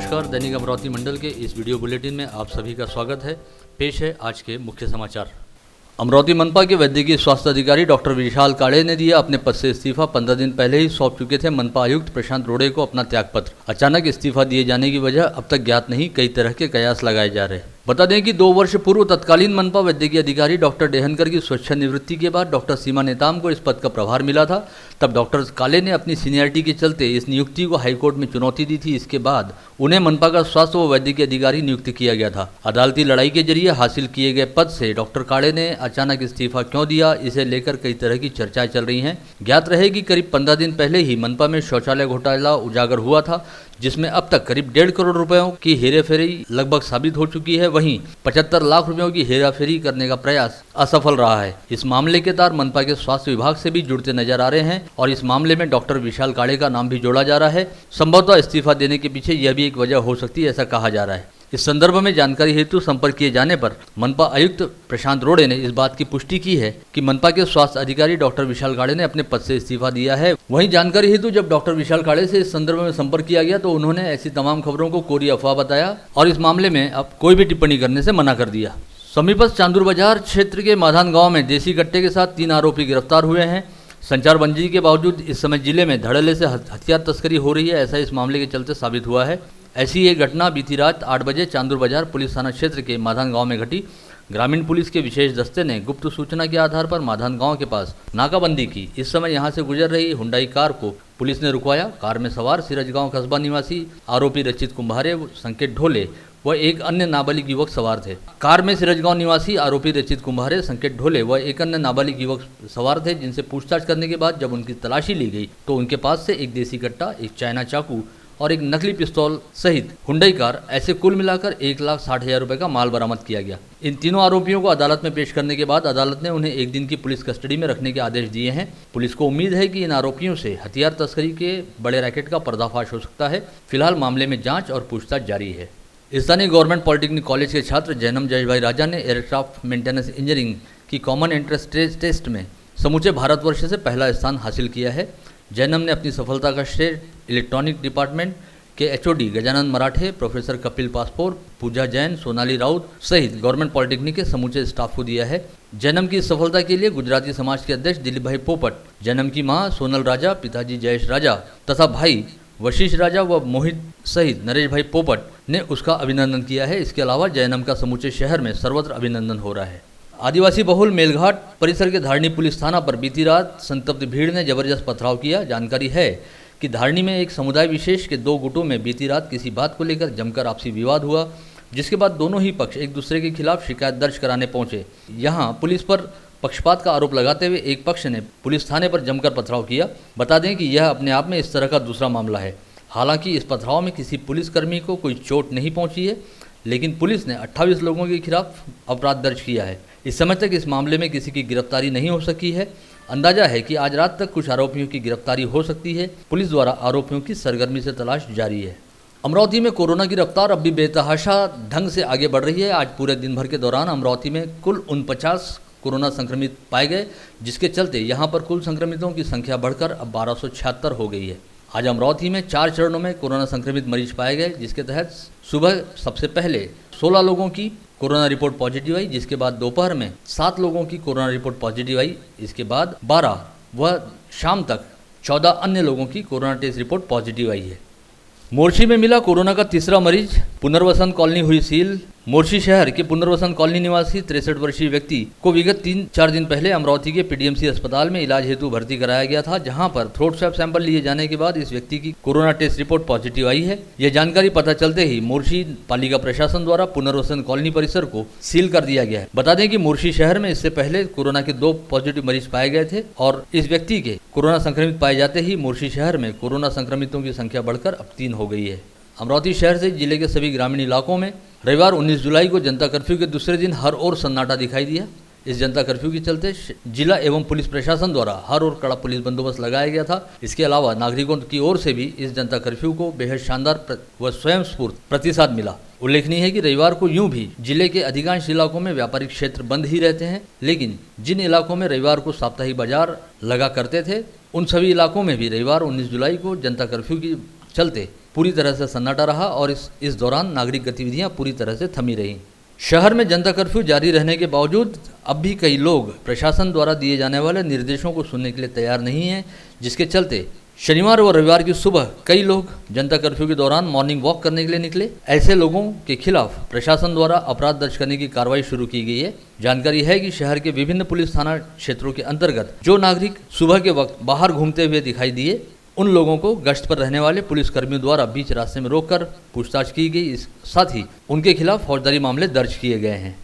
नमस्कार। दैनिक अमरावती मंडल के इस वीडियो बुलेटिन में आप सभी का स्वागत है। पेश है आज के मुख्य समाचार। अमरावती मनपा के वैद्यकीय स्वास्थ्य अधिकारी डॉक्टर विशाल काड़े ने दिया अपने पद से इस्तीफा। 15 दिन पहले ही सौंप चुके थे मनपा आयुक्त प्रशांत रोड़े को अपना त्यागपत्र। अचानक इस्तीफा दिए जाने की वजह अब तक ज्ञात नहीं, कई तरह के कयास लगाए जा रहे हैं। बता दें कि 2 वर्ष पूर्व तत्कालीन मनपा वैद्यकीय अधिकारी डॉक्टर डेहनकर की स्वेच्छानिवृत्ति के बाद डॉक्टर सीमा नेताम को इस पद का प्रभार मिला था। तब डॉक्टर काले ने अपनी सीनियरिटी के चलते इस नियुक्ति को हाईकोर्ट में चुनौती दी थी। इसके बाद उन्हें मनपा का स्वास्थ्य व वैद्यकीय अधिकारी नियुक्त किया गया था। अदालती लड़ाई के जरिए हासिल किए गए पद से डॉक्टर काड़े ने अचानक इस्तीफा क्यों दिया, इसे लेकर कई तरह की चर्चाएं चल रही हैं। ज्ञात रहे कि करीब 15 दिन पहले ही मनपा में शौचालय घोटाला उजागर हुआ था, जिसमें अब तक करीब 1.5 करोड़ रुपयों की हेराफेरी लगभग साबित हो चुकी है। वहीं 75 लाख रुपयों की हेराफेरी करने का प्रयास असफल रहा है। इस मामले के तार मनपा के स्वास्थ्य विभाग से भी जुड़ते नजर आ रहे हैं और इस मामले में डॉक्टर विशाल काड़े का नाम भी जोड़ा जा रहा है। संभवतः इस्तीफा देने के पीछे यह भी एक वजह हो सकती है, ऐसा कहा जा रहा है। इस संदर्भ में जानकारी हेतु संपर्क किए जाने पर मनपा आयुक्त प्रशांत रोड़े ने इस बात की पुष्टि की है कि मनपा के स्वास्थ्य अधिकारी डॉक्टर विशाल काड़े ने अपने पद से इस्तीफा दिया है। वहीं जानकारी हेतु जब डॉक्टर विशाल काड़े से इस संदर्भ में संपर्क किया गया तो उन्होंने ऐसी तमाम खबरों को कोरी अफवाह बताया और इस मामले में अब कोई भी टिप्पणी करने से मना कर दिया। समीपस्थ चांदूर बाजार क्षेत्र के माधान गाँव में देसी कट्टे के साथ 3 आरोपी गिरफ्तार हुए हैं। संचारबंदी के बावजूद इस समय जिले में धड़ल्ले से हथियार तस्करी हो रही है, ऐसा इस मामले के चलते साबित हुआ है। ऐसी एक घटना बीती रात 8 बजे चांदूर बाजार पुलिस थाना क्षेत्र के माधान गांव में घटी। ग्रामीण पुलिस के विशेष दस्ते ने गुप्त सूचना के आधार पर माधान गांव के पास नाकाबंदी की। इस समय यहां से गुजर रही हुंडई कार को पुलिस ने रुकवाया। कार में सवार सिरजगांव कस्बा निवासी आरोपी रचित कुम्भारे, संकेत ढोले व एक अन्य नाबालिग युवक सवार थे। कार में सिरजगांव निवासी आरोपी रचित कुम्भारे, संकेत ढोले व एक अन्य नाबालिग युवक सवार थे, जिनसे पूछताछ करने के बाद जब उनकी तलाशी ली गई तो उनके पास से एक देसी कट्टा, एक चाइना चाकू और एक नकली पिस्तौल सहित हुंडई कार, ऐसे कुल मिलाकर 1,60,000 रुपए का माल बरामद किया गया। इन तीनों आरोपियों को अदालत में पेश करने के बाद अदालत ने उन्हें 1 दिन की पुलिस कस्टडी में रखने के आदेश दिए हैं। पुलिस को उम्मीद है कि इन आरोपियों से हथियार तस्करी के बड़े रैकेट का पर्दाफाश हो सकता है। फिलहाल मामले में जांच और पूछताछ जारी है। स्थानीय गवर्नमेंट पॉलिटेक्निक कॉलेज के छात्र जैनम जयेश भाई राजा ने एयरक्राफ्ट मेंटेनेंस इंजीनियरिंग की कॉमन एंट्रेंस टेस्ट में समूचे भारतवर्ष से पहला स्थान हासिल किया है। जैनम ने अपनी सफलता का श्रेय इलेक्ट्रॉनिक डिपार्टमेंट के एचओडी गजानन मराठे, प्रोफेसर कपिल पासपोर, पूजा जैन, सोनाली राउत सहित गवर्नमेंट पॉलिटेक्निक के समूचे स्टाफ को दिया है। जैनम की इस सफलता के लिए गुजराती समाज के अध्यक्ष दिलीप भाई पोपट, जैनम की मां सोनल राजा, पिताजी जयेश राजा तथा भाई वशिष्ठ राजा व मोहित सहित नरेश भाई पोपट ने उसका अभिनंदन किया है। इसके अलावा जैनम का समूचे शहर में सर्वत्र अभिनंदन हो रहा है। आदिवासी बहुल मेलघाट परिसर के धारणी पुलिस थाना पर बीती रात संतप्त भीड़ ने जबरदस्त पथराव किया। जानकारी है कि धारणी में एक समुदाय विशेष के 2 गुटों में बीती रात किसी बात को लेकर जमकर आपसी विवाद हुआ, जिसके बाद दोनों ही पक्ष एक दूसरे के खिलाफ शिकायत दर्ज कराने पहुंचे। यहां पुलिस पर पक्षपात का आरोप लगाते हुए एक पक्ष ने पुलिस थाने पर जमकर पथराव किया। बता दें कि यह अपने आप में इस तरह का दूसरा मामला है। हालांकि इस पथराव में किसी पुलिसकर्मी को कोई चोट नहीं पहुंची है, लेकिन पुलिस ने 28 लोगों के खिलाफ अपराध दर्ज किया है। इस समय तक इस मामले में किसी की गिरफ्तारी नहीं हो सकी है। अंदाजा है कि आज रात तक कुछ आरोपियों की गिरफ्तारी हो सकती है। पुलिस द्वारा आरोपियों की सरगर्मी से तलाश जारी है। अमरावती में कोरोना की रफ्तार अब भी बेतहाशा ढंग से आगे बढ़ रही है। आज पूरे दिन भर के दौरान अमरावती में कुल 49 कोरोना संक्रमित पाए गए, जिसके चलते यहां पर कुल संक्रमितों की संख्या बढ़कर अब 1276 हो गई है। आज अमरावती में 4 चरणों में कोरोना संक्रमित मरीज पाए गए, जिसके तहत सुबह सबसे पहले 16 लोगों की कोरोना रिपोर्ट पॉजिटिव आई, जिसके बाद दोपहर में 7 लोगों की कोरोना रिपोर्ट पॉजिटिव आई, इसके बाद 12 व शाम तक 14 अन्य लोगों की कोरोना टेस्ट रिपोर्ट पॉजिटिव आई है। मोर्शी में मिला कोरोना का तीसरा मरीज, पुनर्वसन कॉलोनी हुई सील। मोर्शी शहर के पुनर्वसन कॉलोनी निवासी 63 वर्षीय व्यक्ति को विगत 3-4 दिन पहले अमरावती के पीडीएमसी अस्पताल में इलाज हेतु भर्ती कराया गया था, जहां पर थ्रोट स्वैब सैंपल लिए जाने के बाद इस व्यक्ति की कोरोना टेस्ट रिपोर्ट पॉजिटिव आई है। यह जानकारी पता चलते ही मोर्शी पालिका प्रशासन द्वारा पुनर्वसन कॉलोनी परिसर को सील कर दिया गया है। बता दें कि मोर्शी शहर में इससे पहले कोरोना के 2 पॉजिटिव मरीज पाए गए थे और इस व्यक्ति के कोरोना संक्रमित पाए जाते ही मोर्शी शहर में कोरोना संक्रमितों की संख्या बढ़कर अब 3 हो गई है। अमरावती शहर से जिले के सभी ग्रामीण इलाकों में रविवार 19 जुलाई को जनता कर्फ्यू के दूसरे दिन हर ओर सन्नाटा दिखाई दिया। इस जनता कर्फ्यू के चलते जिला एवं पुलिस प्रशासन द्वारा हर ओर कड़ा पुलिस बंदोबस्त लगाया गया था। इसके अलावा नागरिकों की ओर से भी इस जनता कर्फ्यू को बेहद शानदार व स्वयं स्फूर्त प्रतिसाद मिला। उल्लेखनीय है कि रविवार को यूं भी जिले के अधिकांश इलाकों में व्यापारिक क्षेत्र बंद ही रहते हैं, लेकिन जिन इलाकों में रविवार को साप्ताहिक बाजार लगा करते थे, उन सभी इलाकों में भी रविवार 19 जुलाई को जनता कर्फ्यू के चलते पूरी तरह से सन्नाटा रहा और इस दौरान नागरिक गतिविधियां पूरी तरह से थमी रहीं। शहर में जनता कर्फ्यू जारी रहने के बावजूद अब भी कई लोग प्रशासन द्वारा दिए जाने वाले निर्देशों को सुनने के लिए तैयार नहीं हैं, जिसके चलते शनिवार व रविवार की सुबह कई लोग जनता कर्फ्यू के दौरान मॉर्निंग वॉक करने के लिए निकले। ऐसे लोगों के खिलाफ प्रशासन द्वारा अपराध दर्ज करने की कार्रवाई शुरू की गई है। जानकारी है कि शहर के विभिन्न पुलिस थाना क्षेत्रों के अंतर्गत जो नागरिक सुबह के वक्त बाहर घूमते हुए दिखाई दिए, उन लोगों को गश्त पर रहने वाले पुलिस कर्मियों द्वारा बीच रास्ते में रोककर पूछताछ की गई। साथ ही उनके खिलाफ फौजदारी मामले दर्ज किए गए हैं।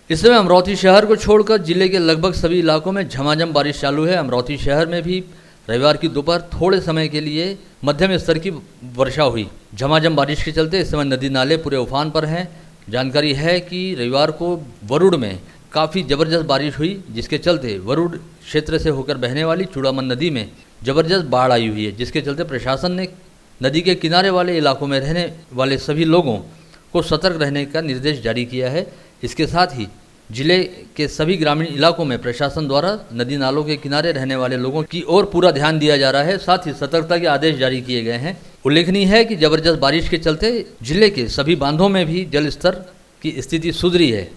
इस समय अमरावती शहर को छोड़कर जिले के लगभग सभी इलाकों में झमाझम बारिश चालू है। अमरावती शहर में भी रविवार की दोपहर थोड़े समय के लिए मध्यम स्तर की वर्षा हुई। झमाझम बारिश के चलते इस समय नदी नाले पूरे उफान पर हैं। जानकारी है कि रविवार को वरुड़ में काफ़ी ज़बरदस्त बारिश हुई, जिसके चलते वरुड़ क्षेत्र से होकर बहने वाली चूड़ामन नदी में ज़बरदस्त बाढ़ आई हुई है, जिसके चलते प्रशासन ने नदी के किनारे वाले इलाकों में रहने वाले सभी लोगों को सतर्क रहने का निर्देश जारी किया है। इसके साथ ही जिले के सभी ग्रामीण इलाकों में प्रशासन द्वारा नदी नालों के किनारे रहने वाले लोगों की ओर पूरा ध्यान दिया जा रहा है। साथ ही सतर्कता के आदेश जारी किए गए हैं। उल्लेखनीय है कि जबरदस्त बारिश के चलते जिले के सभी बांधों में भी जल स्तर की स्थिति सुधरी है।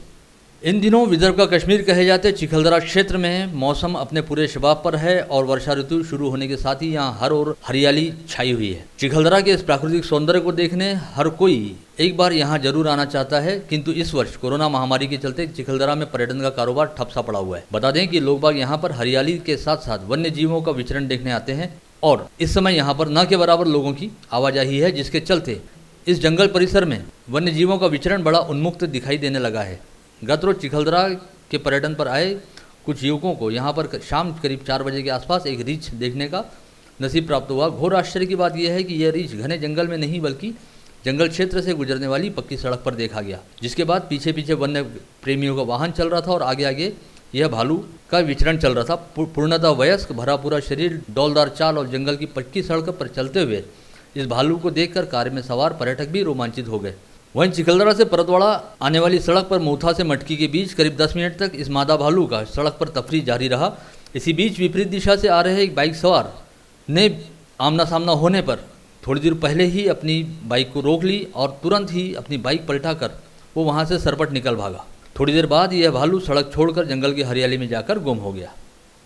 इन दिनों विदर्भ का कश्मीर कहे जाते चिखलदरा क्षेत्र में मौसम अपने पूरे शबाब पर है और वर्षा ऋतु शुरू होने के साथ ही यहाँ हर ओर हरियाली छाई हुई है। चिखलदरा के इस प्राकृतिक सौंदर्य को देखने हर कोई एक बार यहाँ जरूर आना चाहता है, किंतु इस वर्ष कोरोना महामारी के चलते चिखलदरा में पर्यटन का कारोबार ठप सा पड़ा हुआ है। बता दें कि लोग बाग यहाँ पर हरियाली के साथ साथ वन्य जीवों का विचरण देखने आते हैं और इस समय यहाँ पर न के बराबर लोगों की आवाजाही है, जिसके चलते इस जंगल परिसर में वन्य जीवों का विचरण बड़ा उन्मुक्त दिखाई देने लगा है। गत रोज चिखलदरा के पर्यटन पर आए कुछ युवकों को यहाँ पर शाम करीब 4 बजे के आसपास एक रीछ देखने का नसीब प्राप्त हुआ। घोर आश्चर्य की बात यह है कि यह रीछ घने जंगल में नहीं बल्कि जंगल क्षेत्र से गुजरने वाली पक्की सड़क पर देखा गया, जिसके बाद पीछे पीछे वन्य प्रेमियों का वाहन चल रहा था और आगे आगे यह भालू का विचरण चल रहा था। पूर्णतः वयस्क भरा पूरा शरीर, डौलदार चाल और जंगल की पक्की सड़क पर चलते हुए इस भालू को देखकर कार में सवार पर्यटक भी रोमांचित हो गए। वहीं चिखलदरा से परतवाड़ा आने वाली सड़क पर मोथा से मटकी के बीच करीब 10 मिनट तक इस मादा भालू का सड़क पर तफरी जारी रहा। इसी बीच विपरीत दिशा से आ रहे एक बाइक सवार ने आमना सामना होने पर थोड़ी देर पहले ही अपनी बाइक को रोक ली और तुरंत ही अपनी बाइक पलटाकर वो वहाँ से सरपट निकल भागा। थोड़ी देर बाद यह भालू सड़क छोड़कर जंगल की हरियाली में जाकर गुम हो गया।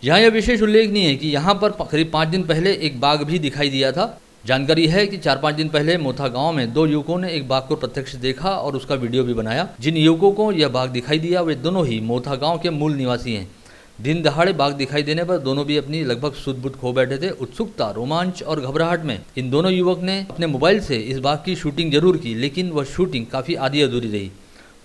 यहाँ यह विशेष उल्लेखनीय है कि यहाँ पर करीब 5 दिन पहले एक बाघ भी दिखाई दिया था। जानकारी है कि 4-5 दिन पहले मोथा गांव में 2 युवकों ने एक बाघ को प्रत्यक्ष देखा और उसका वीडियो भी बनाया। जिन युवकों को यह बाघ दिखाई दिया वे दोनों ही मोथा गांव के मूल निवासी हैं। दिन दहाड़े बाघ दिखाई देने पर दोनों भी अपनी लगभग सुध-बुध खो बैठे थे। उत्सुकता, रोमांच और घबराहट में इन दोनों युवक ने अपने मोबाइल से इस बाघ की शूटिंग जरूर की, लेकिन वह शूटिंग काफ़ी आधी अधूरी रही।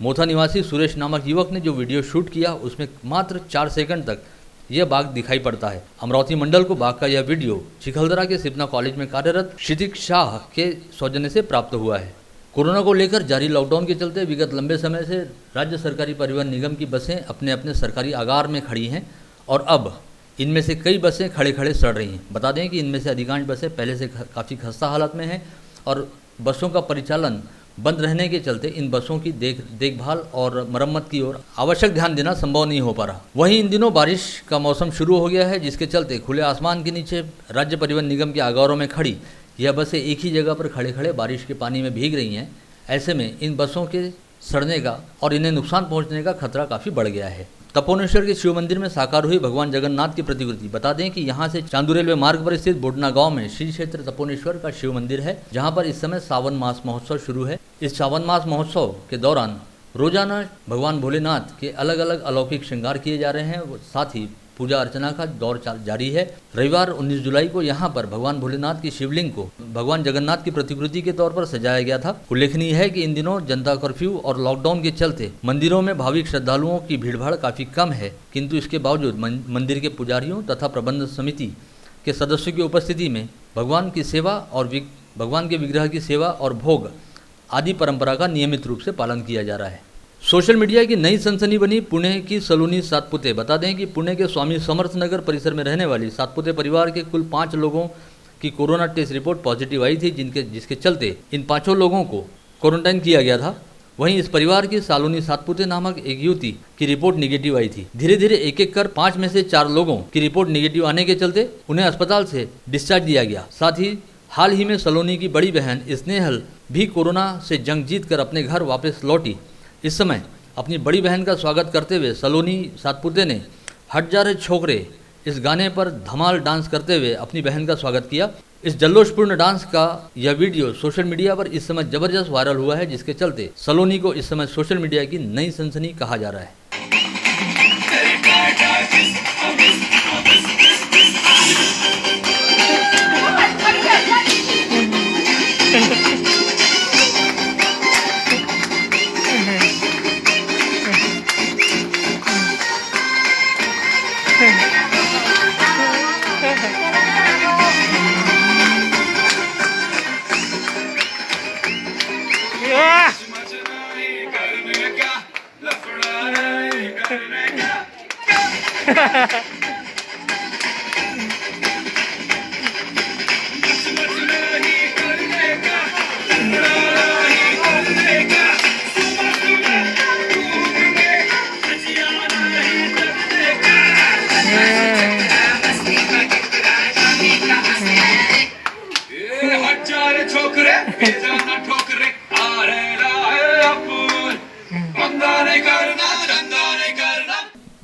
मोथा निवासी सुरेश नामक युवक ने जो वीडियो शूट किया उसमें मात्र 4 सेकंड तक यह बाघ दिखाई पड़ता है। अमरावती मंडल को बाघ का यह वीडियो चिखलदरा के सिपना कॉलेज में कार्यरत क्षितिज शाह के सौजन्य से प्राप्त हुआ है। कोरोना को लेकर जारी लॉकडाउन के चलते विगत लंबे समय से राज्य सरकारी परिवहन निगम की बसें अपने अपने सरकारी आगार में खड़ी हैं और अब इनमें से कई बसें खड़े खड़े सड़ रही हैं। बता दें कि इनमें से अधिकांश बसें पहले से काफ़ी खस्ता हालत में हैं और बसों का परिचालन बंद रहने के चलते इन बसों की देखभाल और मरम्मत की ओर आवश्यक ध्यान देना संभव नहीं हो पा रहा। वहीं इन दिनों बारिश का मौसम शुरू हो गया है, जिसके चलते खुले आसमान के नीचे राज्य परिवहन निगम के आगारों में खड़ी यह बसें एक ही जगह पर खड़े खड़े बारिश के पानी में भीग रही हैं। ऐसे में इन बसों के सड़ने का और इन्हें नुकसान पहुँचने का खतरा काफ़ी बढ़ गया है। तपोनेश्वर के शिव मंदिर में साकार हुई भगवान जगन्नाथ की प्रतिकृति। बता दें कि यहाँ से चांदू रेलवे मार्ग पर स्थित बोडना गांव में श्री क्षेत्र तपोनेश्वर का शिव मंदिर है, जहाँ पर इस समय सावन मास महोत्सव शुरू है। इस सावन मास महोत्सव के दौरान रोजाना भगवान भोलेनाथ के अलग अलग अलौकिक श्रृंगार किए जा रहे हैं, साथ ही पूजा अर्चना का दौर जारी है। रविवार 19 जुलाई को यहाँ पर भगवान भोलेनाथ की शिवलिंग को भगवान जगन्नाथ की प्रतिकृति के तौर पर सजाया गया था। उल्लेखनीय है कि इन दिनों जनता कर्फ्यू और लॉकडाउन के चलते मंदिरों में भाविक श्रद्धालुओं की भीड़भाड़ काफी कम है, किंतु इसके बावजूद मंदिर के पुजारियों तथा प्रबंध समिति के सदस्यों की उपस्थिति में भगवान की सेवा और भगवान के विग्रह की सेवा और भोग आदि परंपरा का नियमित रूप से पालन किया जा रहा है। सोशल मीडिया की नई सनसनी बनी पुणे की सलोनी सातपुते। बता दें कि पुणे के स्वामी समर्थ नगर परिसर में रहने वाली सातपुते परिवार के कुल 5 लोगों की कोरोना टेस्ट रिपोर्ट पॉजिटिव आई थी, जिसके चलते इन 5 लोगों को क्वारंटाइन किया गया था। वहीं इस परिवार की सालोनी सातपुते नामक एक युवती की रिपोर्ट निगेटिव आई थी। धीरे धीरे एक एक कर 5 में से 4 लोगों की रिपोर्ट निगेटिव आने के चलते उन्हें अस्पताल से डिस्चार्ज दिया गया। साथ ही हाल ही में सलोनी की बड़ी बहन स्नेहल भी कोरोना से जंग जीतकर अपने घर वापस लौटी। इस समय अपनी बड़ी बहन का स्वागत करते हुए सलोनी सातपुते ने हट जा रे छोकरे इस गाने पर धमाल डांस करते हुए अपनी बहन का स्वागत किया। इस जल्लोषपूर्ण डांस का यह वीडियो सोशल मीडिया पर इस समय जबरदस्त वायरल हुआ है, जिसके चलते सलोनी को इस समय सोशल मीडिया की नई सनसनी कहा जा रहा है।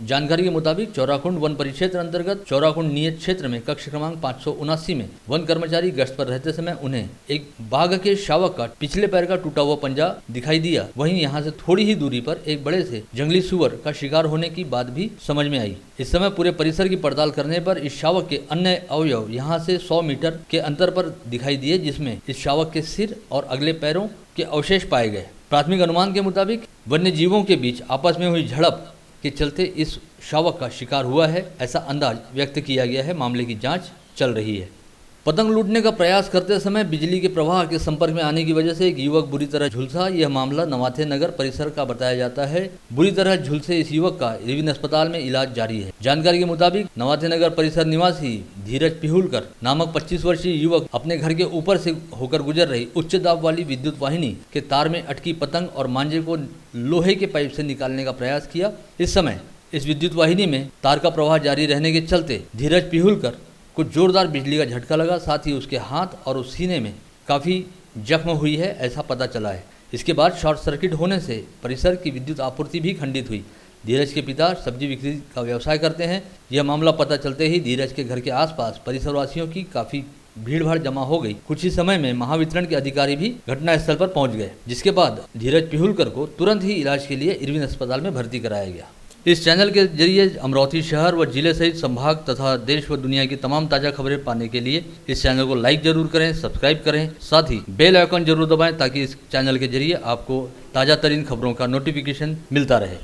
जानकारी के मुताबिक चौराकुंड वन परिक्षेत्र अंतर्गत चौराकुंड नियत क्षेत्र में कक्ष क्रमांक 579 में वन कर्मचारी गश्त पर रहते समय उन्हें एक बाघ के शावक का पिछले पैर का टूटा हुआ पंजा दिखाई दिया। वहीं यहां से थोड़ी ही दूरी पर एक बड़े से जंगली सुअर का शिकार होने की बात भी समझ में आई। इस समय पूरे परिसर की पड़ताल करने पर इस शावक के अन्य अवयव यहाँ से 100 मीटर के अंतर पर दिखाई दिए, जिसमें इस शावक के सिर और अगले पैरों के अवशेष पाए गए। प्राथमिक अनुमान के मुताबिक वन्य जीवों के बीच आपस में हुई झड़प के चलते इस शावक का शिकार हुआ है, ऐसा अंदाज व्यक्त किया गया है। मामले की जांच चल रही है। पतंग लूटने का प्रयास करते समय बिजली के प्रवाह के संपर्क में आने की वजह से एक युवक बुरी तरह झुलसा। यह मामला नवाथे नगर परिसर का बताया जाता है। बुरी तरह झुलसे इस युवक का रिविन अस्पताल में इलाज जारी है। जानकारी के मुताबिक नवाथे नगर परिसर निवासी धीरज पिहुलकर नामक 25 वर्षीय युवक अपने घर के ऊपर से होकर गुजर रही उच्च दाब वाली विद्युत वाहिनी के तार में अटकी पतंग और मांझे को लोहे के पाइप से निकालने का प्रयास किया। इस समय इस विद्युत वाहिनी में तार का प्रवाह जारी रहने के चलते धीरज पिहुलकर कुछ जोरदार बिजली का झटका लगा। साथ ही उसके हाथ और उस सीने में काफ़ी जख्म हुई है, ऐसा पता चला है। इसके बाद शॉर्ट सर्किट होने से परिसर की विद्युत आपूर्ति भी खंडित हुई। धीरज के पिता सब्जी बिक्री का व्यवसाय करते हैं। यह मामला पता चलते ही धीरज के घर के आसपास परिसरवासियों की काफ़ी भीड़भाड़ जमा हो गई। कुछ ही समय में महावितरण के अधिकारी भी घटनास्थल पर पहुंच गए, जिसके बाद धीरज पिहुलकर को तुरंत ही इलाज के लिए इरविन अस्पताल में भर्ती कराया गया। इस चैनल के जरिए अमरावती शहर व जिले सहित संभाग तथा देश व दुनिया की तमाम ताज़ा खबरें पाने के लिए इस चैनल को लाइक जरूर करें, सब्सक्राइब करें, साथ ही बेल आइकन जरूर दबाएं ताकि इस चैनल के जरिए आपको ताज़ा तरीन खबरों का नोटिफिकेशन मिलता रहे।